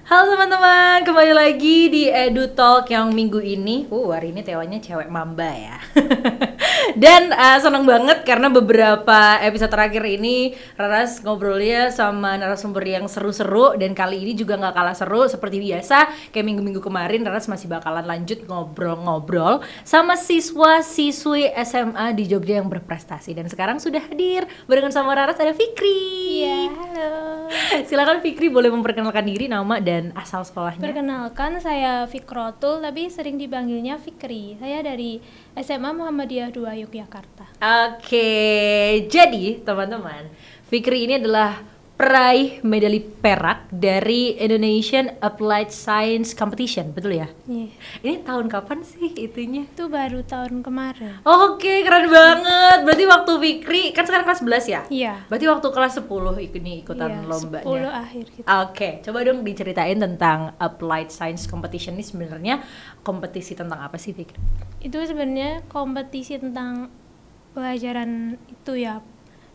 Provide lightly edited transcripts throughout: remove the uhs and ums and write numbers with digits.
Halo teman-teman, kembali lagi di Edu Talk yang minggu ini. Hari ini Tewanya cewek mamba ya. Dan seneng banget karena beberapa episode terakhir ini Raras ngobrolnya sama narasumber yang seru-seru. Dan kali ini juga gak kalah seru. Seperti biasa, kayak minggu-minggu kemarin Raras masih bakalan lanjut ngobrol-ngobrol sama siswa-siswi SMA di Jogja yang berprestasi. Dan sekarang sudah hadir barengan sama Raras ada Fikri. Iya, halo. Silakan Fikri boleh memperkenalkan diri, nama dan asal sekolahnya. Perkenalkan, saya Fikrotul, tapi sering dipanggilnya Fikri. Saya dari SMA Muhammadiyah 2 Yogyakarta. Oke, jadi teman-teman, Fikri ini adalah peraih medali perak dari Indonesian Applied Science Competition, betul ya? Iya. Ini tahun kapan sih itunya? Itu baru tahun kemarin. Oke, keren banget. Berarti waktu Fikri, kan sekarang kelas 11 ya? Iya. Berarti waktu kelas 10 ikutan Iya, lombanya. 10 akhir gitu. Oke, coba dong diceritain tentang Applied Science Competition ini sebenarnya kompetisi tentang apa sih, Fikri? Itu sebenarnya kompetisi tentang pelajaran itu ya,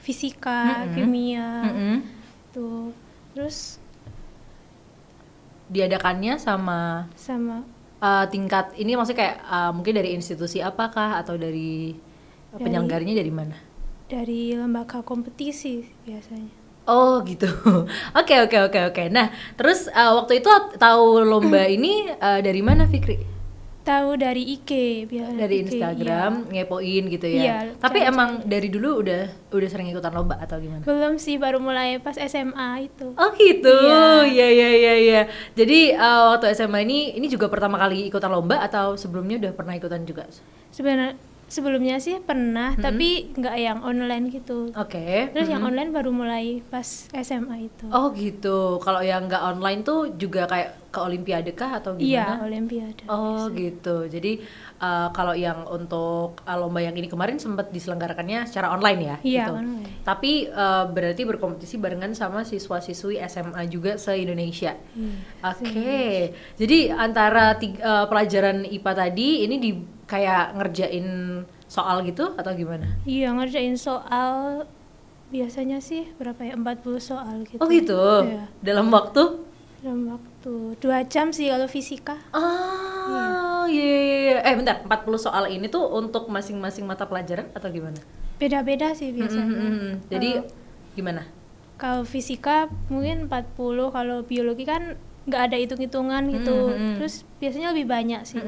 fisika, kimia, tuh. Terus Diadakannya sama sama tingkat ini maksudnya kayak mungkin dari institusi apakah atau dari penyelenggaranya dari mana? dari lembaga kompetisi biasanya. Oh gitu. Oke. Nah terus waktu itu tahu lomba ini dari mana, Fikri? Tahu dari IG biasa. Dari IG, Instagram iya. ngepoin gitu ya. Iya, Tapi cari-cari. emang dari dulu udah sering ikutan lomba atau gimana? Belum sih, baru mulai pas SMA itu. Oh gitu. Iya. Iya. Jadi waktu SMA ini juga pertama kali ikutan lomba atau sebelumnya udah pernah ikutan juga? Sebenarnya sebelumnya sih pernah, tapi nggak yang online gitu. Oke. Terus yang online baru mulai pas SMA itu. Oh gitu. Kalau yang nggak online tuh juga kayak ke Olimpiade kah atau Iya, gimana? Olimpiade. Oh gitu. Jadi kalau yang untuk lomba yang ini kemarin sempat diselenggarakannya secara online ya? Iya, Gitu. online. Tapi berarti berkompetisi barengan sama siswa-siswi SMA juga se-Indonesia. Oke. Jadi antara pelajaran IPA tadi ini kayak ngerjain soal gitu atau gimana? Iya, ngerjain soal biasanya sih berapa ya? 40 soal gitu. Oh gitu. Iya. Dalam waktu? Dalam waktu 2 jam sih kalau fisika. Oh, iya. Bentar, 40 soal ini tuh untuk masing-masing mata pelajaran atau gimana? Beda-beda sih biasanya. Jadi gimana? Kalau fisika mungkin 40, kalau biologi kan nggak ada hitung-hitungan gitu. Terus biasanya lebih banyak sih.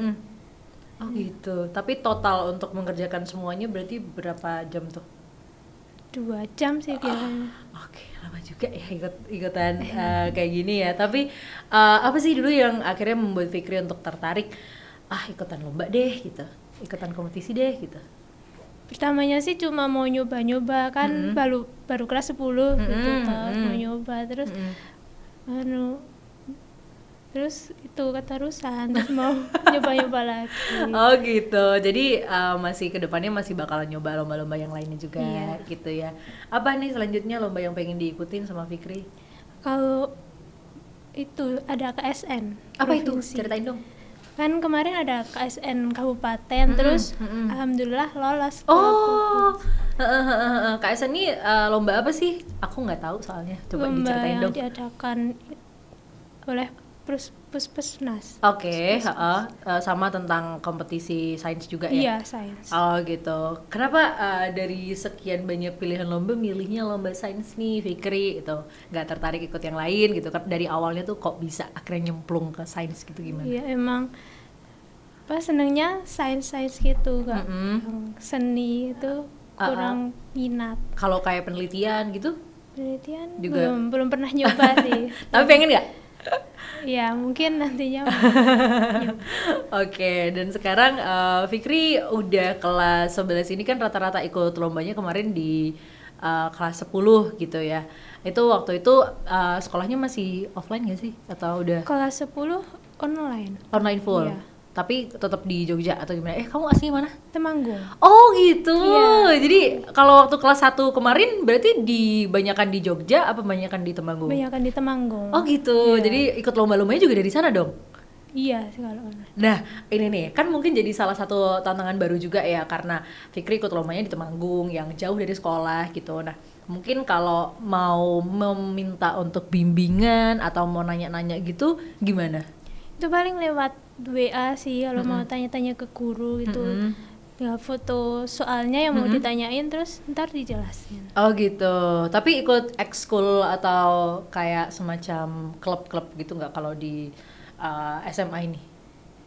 Oh gitu. Tapi total untuk mengerjakan semuanya berarti berapa jam tuh? 2 jam sih biasanya. Oke, lama juga ya ikutan kayak gini ya. Tapi apa sih dulu yang akhirnya membuat Fikri untuk tertarik ikutan lomba deh gitu, ikutan kompetisi deh gitu? Pertamanya sih cuma mau nyoba-nyoba kan, baru kelas 10 gitu kan, mau nyoba terus terus itu keterusan, terus mau nyoba-nyoba lagi. Oh gitu. Jadi masih kedepannya masih bakalan nyoba lomba-lomba yang lainnya juga. Iya. Gitu ya. Apa nih selanjutnya lomba yang pengen diikutin sama Fikri? Kalau itu ada KSN Apa itu? provinsi. Ceritain dong. Kan kemarin ada KSN kabupaten, terus alhamdulillah lolos ke Oh, KSN ini lomba apa sih? Aku nggak tagu soalnya. Coba lomba diceritain yang dong. diadakan oleh Puskesmas. Oke, sama tentang kompetisi sains juga ya? Iya, sains. Oh gitu. Kenapa dari sekian banyak pilihan lomba milihnya lomba sains nih, Fikri itu? Nggak tertarik ikut yang lain gitu kan? Dari awalnya tuh kok bisa akhirnya nyemplung ke sains gitu gimana? Iya, emang pas senengnya sains gitu, nggak yang seni itu kurang minat. Kalau kayak penelitian gitu? Penelitian Juga. belum pernah nyoba sih. Tapi pengen nggak? Ya mungkin nantinya. Oke, dan sekarang Fikri udah kelas 11 ini kan rata-rata ikut lombanya kemarin di kelas 10 gitu ya. Itu waktu itu sekolahnya masih offline gak sih? Atau udah Kelas 10 online. online full? Iya. Tapi tetap di Jogja atau gimana? Kamu aslinya mana? Temanggung. Oh gitu. Iya. Jadi kalau waktu kelas 1 kemarin berarti dibanyakan di Jogja apa banyakan di Temanggung? Banyakan di Temanggung. Oh gitu. Iya. Jadi ikut lomba-lombanya juga dari sana dong? Iya sih kalau online. Nah ini nih kan mungkin jadi salah satu tantangan baru juga ya karena Fikri ikut lombanya di Temanggung yang jauh dari sekolah gitu. Nah Mungkin kalau mau meminta untuk bimbingan atau mau nanya-nanya gitu gimana? Itu paling lewat WA sih kalau mau tanya-tanya ke guru gitu. Ya foto soalnya yang mau ditanyain terus ntar dijelasin. Oh gitu. Tapi ikut ekskul atau kayak semacam klub-klub gitu nggak kalau di SMA ini?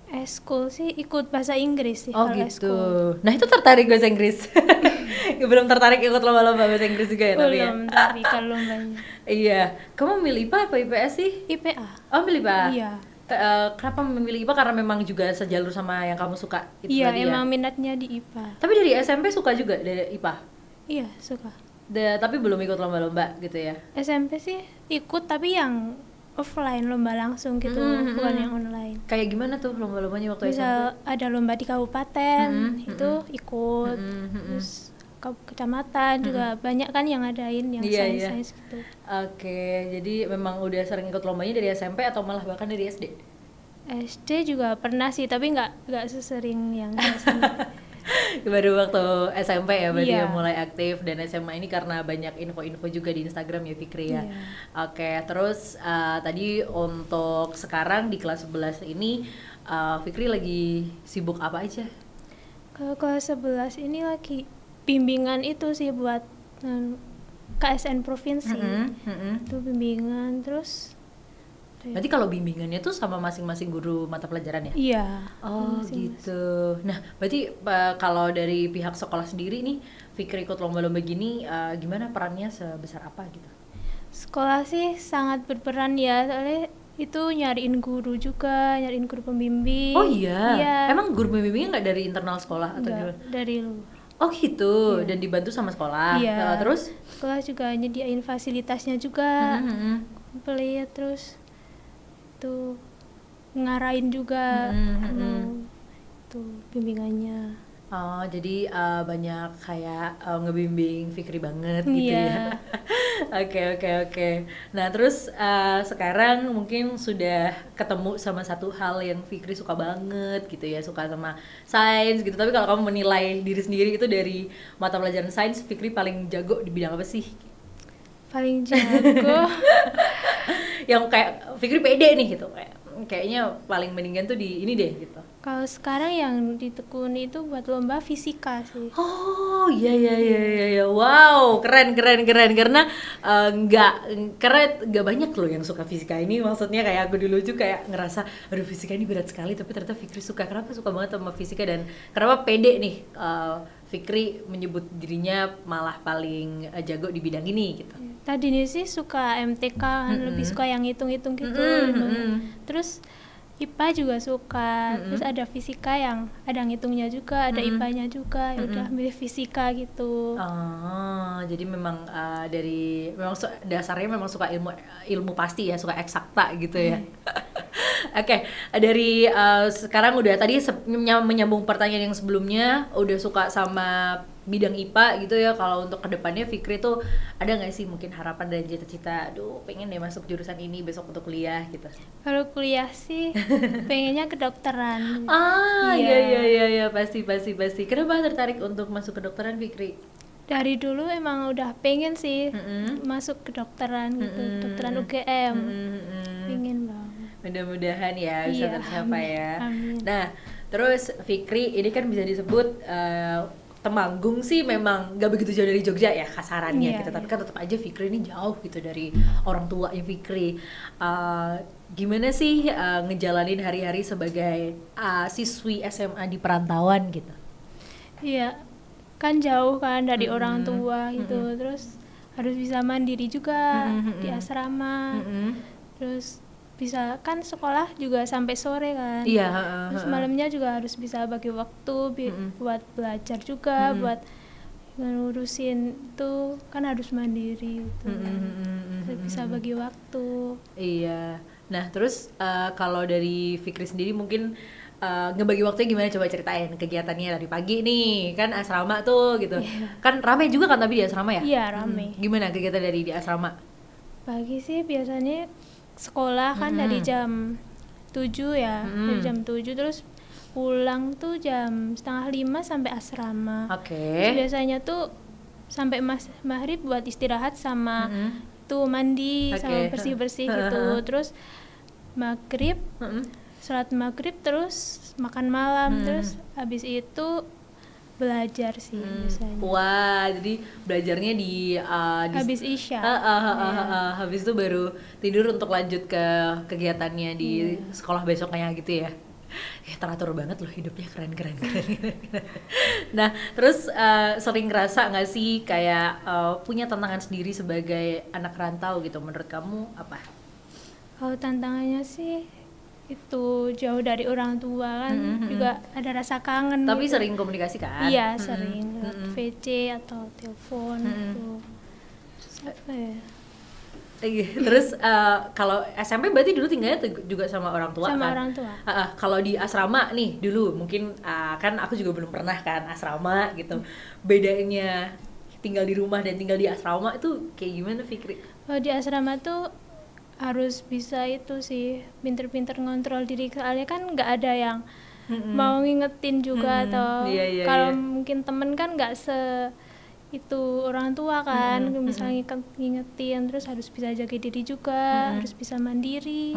Eskul sih ikut bahasa Inggris sih. Oh kalau gitu. eskul. Nah itu tertarik bahasa Inggris? Belum tertarik ikut lomba-lomba bahasa Inggris juga ya tapi ya? Belum, tapi kalau lombanya. Iya. Kamu milih IPA apa IPS sih? IPA. Oh milih IPA? Iya. Kenapa memilih IPA? Karena memang juga sejalur sama yang kamu suka itu Iya, tadi ya? emang minatnya di IPA. Tapi dari SMP suka juga dari IPA? Iya, suka. Tapi belum ikut lomba-lomba gitu ya? SMP sih ikut tapi yang offline, lomba langsung gitu, bukan yang online. Kayak gimana tuh lomba-lombanya waktu SMP? Bisa ada lomba di kabupaten, itu ikut. Terus kecamatan juga banyak kan yang ngadain yang Iya. sains gitu. Oke, jadi memang udah sering ikut lombanya dari SMP atau malah bahkan dari SD? SD juga pernah sih, tapi nggak sesering yang biasanya. Baru waktu SMP ya berarti Iya. ya mulai aktif, dan SMA ini karena banyak info-info juga di Instagram ya Fikri ya. Iya. Oke, terus tadi untuk sekarang di kelas 11 ini Fikri lagi sibuk apa aja? Kalau kelas 11 ini lagi bimbingan itu sih buat KSN provinsi. Itu bimbingan terus. Berarti kalau bimbingannya tuh sama masing-masing guru mata pelajaran ya? Iya. Oh gitu. Nah, berarti kalau dari pihak sekolah sendiri nih, Fikri ikut lomba-lomba gini, gimana perannya sebesar apa gitu? Sekolah sih sangat berperan ya, soalnya itu nyariin guru juga, nyariin guru pembimbing. Oh iya? Iya. Emang guru pembimbingnya nggak dari internal sekolah atau Enggak, gimana? dari luar. Oh gitu, dan dibantu sama sekolah. Iya. Terus? Sekolah juga nyediain fasilitasnya juga, komplit, terus itu ngarahin juga, itu bimbingannya. Oh, jadi banyak kayak ngebimbing Fikri banget gitu Iya. ya. Oke. Nah, terus sekarang mungkin sudah ketemu sama satu hal yang Fikri suka banget gitu ya, suka sama sains gitu. Tapi kalau kamu menilai diri sendiri itu dari mata pelajaran sains, Fikri paling jago di bidang apa sih? Paling jago. Yang kayak Fikri pede nih gitu, kayaknya paling mendingan tuh di ini deh gitu. Kalau sekarang yang ditekuni itu buat lomba fisika sih. Oh iya, wow, keren karena nggak banyak loh yang suka fisika ini. Maksudnya kayak aku dulu juga kayak ngerasa aduh fisika ini berat sekali, tapi ternyata Fikri suka. Kenapa suka banget sama fisika dan kenapa pede nih Fikri menyebut dirinya malah paling jago di bidang ini gitu? Tadi nih sih suka MTK kan, lebih suka yang hitung-hitung gitu. Terus IPA juga suka, terus ada fisika yang ada ngitungnya juga, ada IPA-nya juga, ya udah milih fisika gitu. Oh, jadi memang memang dasarnya memang suka ilmu pasti ya, suka eksakta gitu ya. Oke, dari sekarang udah tadi menyambung pertanyaan yang sebelumnya, udah suka sama bidang IPA gitu ya. Kalau untuk kedepannya Fikri tuh ada nggak sih mungkin harapan dan cita-cita, aduh pengen deh masuk jurusan ini besok untuk kuliah gitu? Kalau kuliah sih pengennya kedokteran. Iya, pasti. Kenapa tertarik untuk masuk kedokteran Fikri? Dari dulu emang udah pengen sih masuk kedokteran gitu, kedokteran UGM. Pengen banget. Mudah-mudahan ya bisa tercapai ya. Amin. Nah, terus Fikri ini kan bisa disebut Temanggung sih memang gak begitu jauh dari Jogja ya kasarannya gitu, tapi kan tetap aja Fikri ini jauh gitu dari orang tuanya Fikri. Gimana sih ngejalanin hari-hari sebagai siswi SMA di perantauan gitu? Iya, kan jauh kan dari orang tua gitu, terus harus bisa mandiri juga di asrama, terus bisa kan sekolah juga sampai sore kan. Iya. Terus malamnya juga harus bisa bagi waktu buat belajar juga, buat ngurusin itu kan harus mandiri gitu. Terus bisa bagi waktu. Iya. Nah terus kalau dari Fikri sendiri mungkin ngebagi waktunya gimana, coba ceritain kegiatannya dari pagi nih, kan asrama tuh gitu. Kan rame juga kan tapi di asrama ya? Iya rame. Gimana kegiatan dari di asrama? Pagi sih biasanya sekolah kan dari jam 7 ya, dari jam 7 terus pulang tuh jam 4:30 sampai asrama. Oke. Terus biasanya tuh sampai maghrib buat istirahat sama tuh mandi sama bersih-bersih gitu. Terus maghrib sholat maghrib terus makan malam terus habis itu belajar sih biasanya. Wah, jadi belajarnya di habis isya. Habis itu baru tidur untuk lanjut ke kegiatannya di sekolah besoknya gitu ya. Ya teratur banget loh hidupnya, keren. Nah, terus sering ngerasa nggak sih kayak punya tantangan sendiri sebagai anak rantau gitu? Menurut kamu apa? Kalau tantangannya sih itu jauh dari orang tua kan, juga ada rasa kangen. Tapi gitu. sering komunikasi kan? Iya, sering lewat VC atau telepon gitu. Terus kalau SMP berarti dulu tinggalnya juga sama orang tua sama kan? orang tua. Kalau di asrama nih dulu mungkin kan aku juga belum pernah kan asrama gitu. Bedanya tinggal di rumah dan tinggal di asrama itu kayak gimana Fikri? Kalau di asrama tuh harus bisa itu sih, pinter-pinter ngontrol diri, soalnya kan nggak ada yang mau ngingetin juga atau kalau mungkin temen kan nggak itu orang tua kan, misalnya ngingetin, terus harus bisa jaga diri juga, harus bisa mandiri,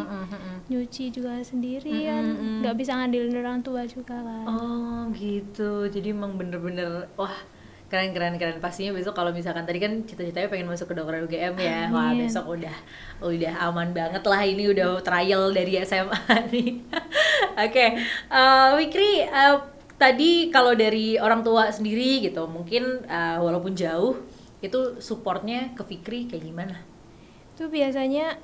nyuci juga sendiri kan, nggak bisa ngandelin orang tua juga kan. Oh gitu, jadi emang bener-bener wah keren. Pastinya besok kalau misalkan tadi kan cita-citanya pengen masuk ke kedokteran UGM ya. Wah, besok udah aman banget lah, ini udah trial dari SMA nih. Oke. Fikri, tadi kalau dari orang tua sendiri gitu, mungkin walaupun jauh itu supportnya ke Fikri kayak gimana? Itu biasanya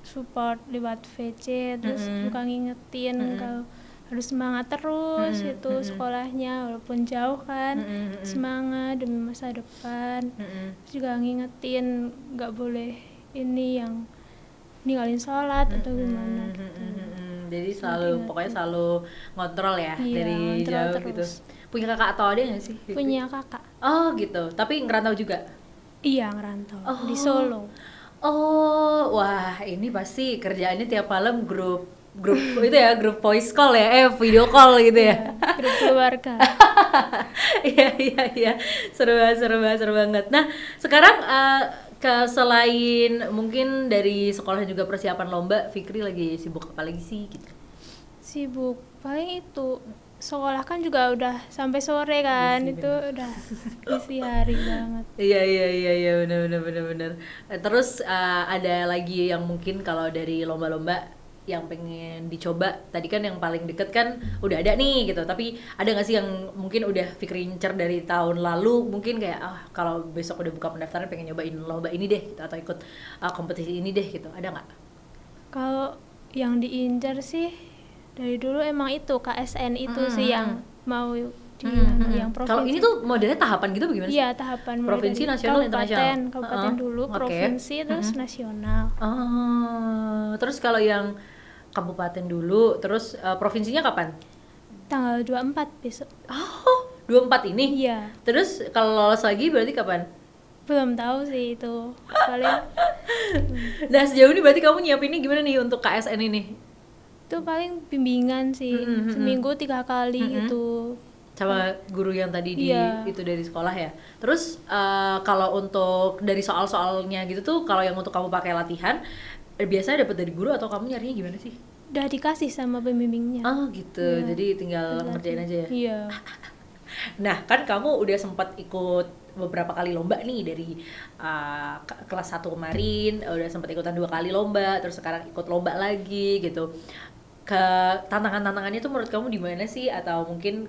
support lewat VC, terus suka ngingetin kalau harus semangat terus itu sekolahnya walaupun jauh kan, semangat demi masa depan. Terus juga ngingetin nggak boleh ini yang ninggalin sholat atau gimana gitu. Jadi pokoknya selalu ngontrol ya, dari jauh terus. Gitu. Punya kakak atau adik nggak sih? Punya kakak. Oh gitu, tapi ngerantau juga? Iya, ngerantau di Solo. Oh, wah ini pasti kerjaannya tiap malam grup itu ya, grup voice call ya, video call gitu ya, grup keluarga. Iya, seru banget. Nah sekarang selain mungkin dari sekolah juga persiapan lomba, Fikri lagi sibuk apa lagi sih gitu? Sibuk paling itu sekolah kan juga udah sampai sore kan, itu udah isi hari banget. Iya benar. Terus ada lagi yang mungkin kalau dari lomba-lomba yang pengen dicoba, tadi kan yang paling deket kan udah ada nih gitu, tapi ada nggak sih yang mungkin udah Fikri incer dari tahun lalu, mungkin kayak kalau besok udah buka pendaftaran pengen nyobain lomba ini deh gitu, atau ikut kompetisi ini deh gitu, ada nggak? Kalau yang diincar sih dari dulu emang itu KSN itu sih yang mau yang provinsi. Kalau ini tuh modelnya tahapan gitu bagaimana sih? Iya, tahapan provinsi, nasional, internasional. Kabupaten dulu, provinsi, terus nasional. Terus kalau yang kabupaten dulu, terus provinsinya kapan? Tanggal 24 besok. Oh, 24 ini? Iya. Terus kalau lolos lagi berarti kapan? Belum tahu sih itu. Paling. Nah sejauh ini berarti kamu nyiapinnya gimana nih untuk KSN ini? Itu paling bimbingan sih, seminggu 3 kali gitu. Sama guru yang tadi itu dari sekolah ya. Terus kalau untuk dari soal-soalnya gitu tuh, kalau yang untuk kamu pakai latihan, biasanya dapat dari guru atau kamu nyarinya gimana sih? Udah dikasih sama pembimbingnya. Oh gitu, jadi tinggal ngerjain aja ya? Iya. Nah kan kamu udah sempat ikut beberapa kali lomba nih, dari kelas 1 kemarin udah sempat ikutan 2 kali lomba, terus sekarang ikut lomba lagi gitu. Tantangannya tuh menurut kamu di mana sih? Atau mungkin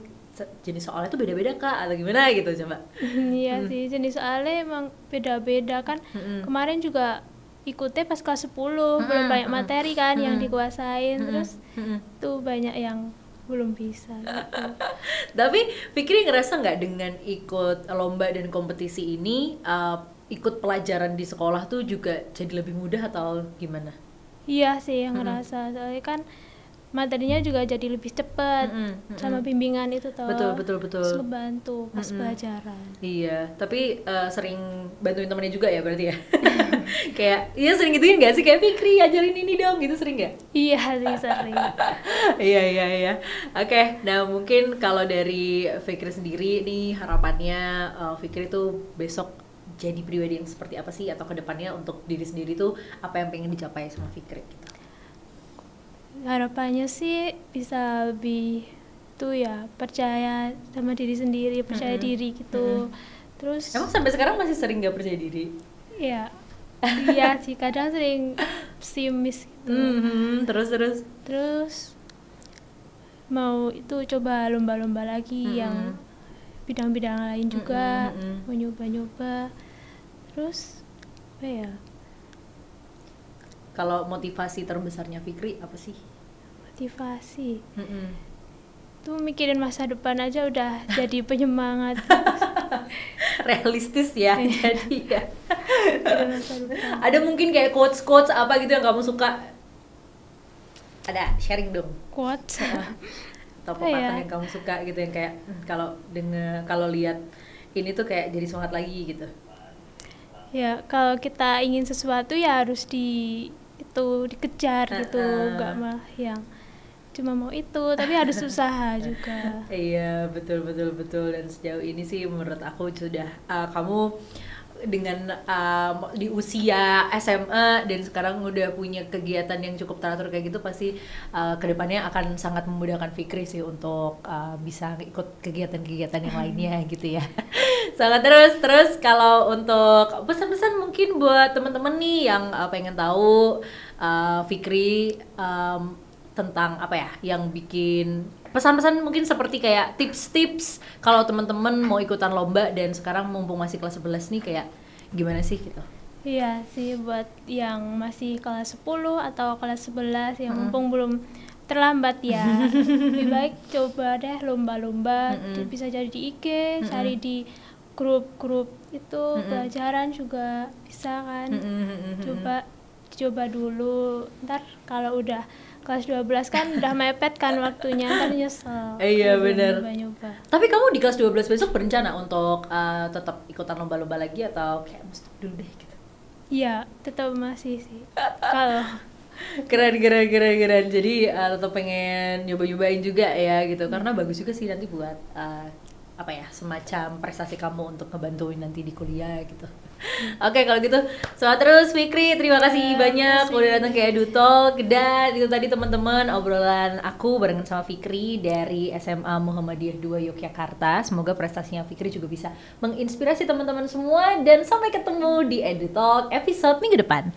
jenis soalnya tuh beda-beda kak atau gimana gitu, coba? Iya sih, jenis soalnya emang beda-beda kan. Kemarin juga ikutnya pas kelas 10, belum banyak materi kan yang dikuasain, terus tuh banyak yang belum bisa gitu. Tapi Fikri ngerasa nggak dengan ikut lomba dan kompetisi ini, ikut pelajaran di sekolah tuh juga jadi lebih mudah atau gimana? Iya sih, yang ngerasa soalnya kan materinya juga jadi lebih cepat sama bimbingan itu toh. Betul. Terus ngebantu pas pelajaran. Iya, tapi sering bantuin temennya juga ya berarti ya. Kayak, iya sering gituin gak sih? Kayak Fikri ajarin ini dong, gitu sering gak? Iya sih sering. Iya. Oke, nah mungkin kalau dari Fikri sendiri nih harapannya Fikri tuh besok jadi pribadi yang seperti apa sih? Atau kedepannya untuk diri sendiri tuh apa yang pengen dicapai sama Fikri gitu? Harapannya sih bisa lebih tuh ya, percaya sama diri sendiri, percaya diri gitu. Terus Emang sampai sekarang masih sering gak percaya diri? ya iya sih, kadang sering pesimis gitu. Terus Mau itu coba lomba-lomba lagi yang bidang-bidang lain juga, mau nyoba-nyoba. Terus apa ya, kalau motivasi terbesarnya Fikri apa sih? motivasi tuh mikirin masa depan aja udah jadi penyemangat. Realistis ya jadi ya. Mikirin masa depan. Ada mungkin kayak quotes apa gitu yang kamu suka? Ada, sharing dong. Quotes Atau pepatah yang kamu suka gitu yang kayak kalau lihat ini tuh kayak jadi semangat lagi gitu. ya kalau kita ingin sesuatu ya harus dikejar gitu, nggak mah yang cuma mau itu, tapi harus usaha juga. Iya, betul. Dan sejauh ini sih menurut aku sudah kamu dengan di usia SMA dan sekarang udah punya kegiatan yang cukup teratur kayak gitu, pasti kedepannya akan sangat memudahkan Fikri sih untuk bisa ikut kegiatan-kegiatan yang lainnya gitu ya. Sangat terus kalau untuk pesan-pesan mungkin buat teman-teman nih yang pengen tahu Fikri tentang apa ya yang bikin pesan-pesan mungkin seperti kayak tips-tips kalau teman-teman mau ikutan lomba dan sekarang mumpung masih kelas 11 nih kayak gimana sih gitu. Iya sih, buat yang masih kelas 10 atau kelas 11 yang mumpung belum terlambat ya, lebih baik coba deh lomba-lomba. Bisa jadi di IG, cari di grup-grup itu pelajaran juga bisa kan. Coba dulu, ntar kalau udah kelas 12 kan udah mepet kan waktunya, ntar nyesel. Iya benar. Nyoba. Tapi kamu di kelas 12 besok berencana untuk tetap ikutan lomba-lomba lagi atau kayak stop dulu deh gitu? Iya, tetap masih sih. Kalau keren. Jadi tetap pengen nyoba-nyobain juga ya gitu, karena bagus juga sih nanti buat apa ya, semacam prestasi kamu untuk ngebantuin nanti di kuliah gitu. Oke, kalau gitu semangat terus Fikri, terima kasih banyak udah datang ke EduTalk. Dan itu tadi teman-teman obrolan aku barengan sama Fikri dari SMA Muhammadiyah 2 Yogyakarta. Semoga prestasinya Fikri juga bisa menginspirasi teman-teman semua, dan sampai ketemu di EduTalk episode minggu depan.